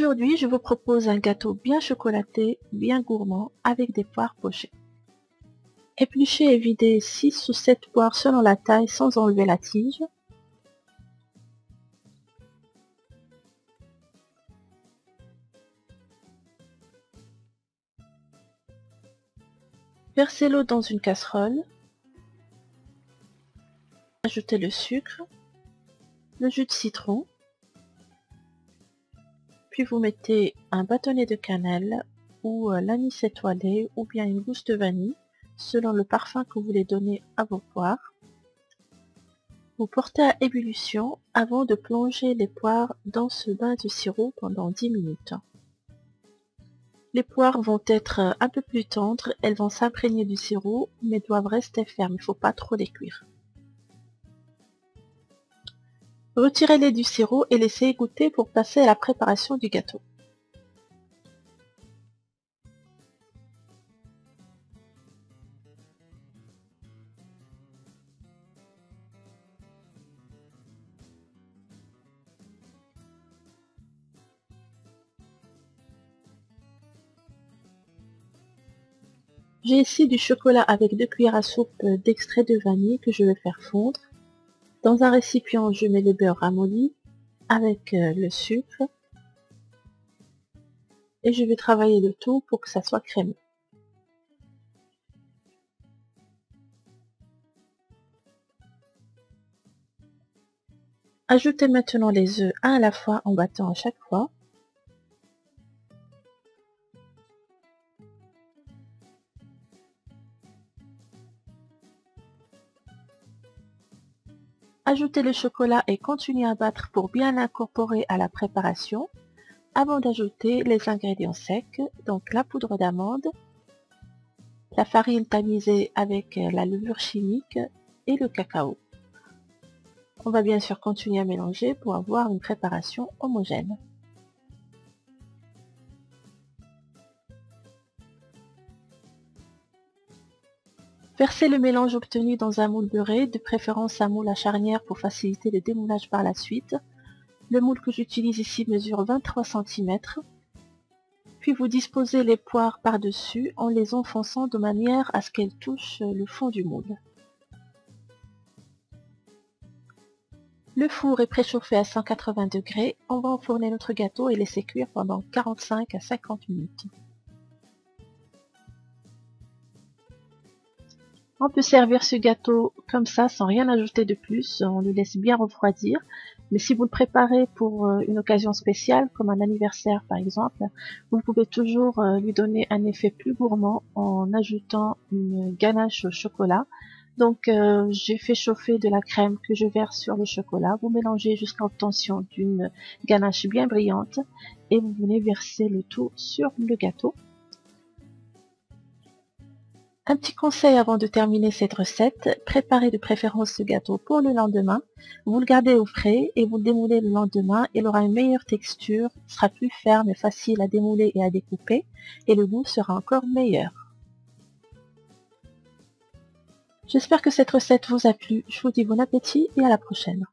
Aujourd'hui, je vous propose un gâteau bien chocolaté, bien gourmand, avec des poires pochées. Épluchez et videz 6 ou 7 poires selon la taille sans enlever la tige. Versez l'eau dans une casserole. Ajoutez le sucre, le jus de citron, puis vous mettez un bâtonnet de cannelle ou l'anis étoilé ou bien une gousse de vanille selon le parfum que vous voulez donner à vos poires. Vous portez à ébullition avant de plonger les poires dans ce bain de sirop pendant 10 minutes. Les poires vont être un peu plus tendres, elles vont s'imprégner du sirop mais doivent rester fermes, il ne faut pas trop les cuire. Retirez-les du sirop et laissez égoutter pour passer à la préparation du gâteau. J'ai ici du chocolat avec 2 cuillères à soupe d'extrait de vanille que je vais faire fondre. Dans un récipient, je mets le beurre ramolli avec le sucre et je vais travailler le tout pour que ça soit crémeux. Ajoutez maintenant les œufs un à la fois en battant à chaque fois. Ajoutez le chocolat et continuez à battre pour bien l'incorporer à la préparation avant d'ajouter les ingrédients secs, donc la poudre d'amande, la farine tamisée avec la levure chimique et le cacao. On va bien sûr continuer à mélanger pour avoir une préparation homogène. Versez le mélange obtenu dans un moule beurré, de préférence un moule à charnière pour faciliter le démoulage par la suite. Le moule que j'utilise ici mesure 23 cm. Puis vous disposez les poires par-dessus en les enfonçant de manière à ce qu'elles touchent le fond du moule. Le four est préchauffé à 180 degrés. On va enfourner notre gâteau et laisser cuire pendant 45 à 50 minutes. On peut servir ce gâteau comme ça sans rien ajouter de plus, on le laisse bien refroidir. Mais si vous le préparez pour une occasion spéciale, comme un anniversaire par exemple, vous pouvez toujours lui donner un effet plus gourmand en ajoutant une ganache au chocolat. Donc j'ai fait chauffer de la crème que je verse sur le chocolat. Vous mélangez jusqu'à l'obtention d'une ganache bien brillante et vous venez verser le tout sur le gâteau. Un petit conseil avant de terminer cette recette, préparez de préférence ce gâteau pour le lendemain. Vous le gardez au frais et vous le démoulez le lendemain. Il aura une meilleure texture, sera plus ferme et facile à démouler et à découper et le goût sera encore meilleur. J'espère que cette recette vous a plu. Je vous dis bon appétit et à la prochaine.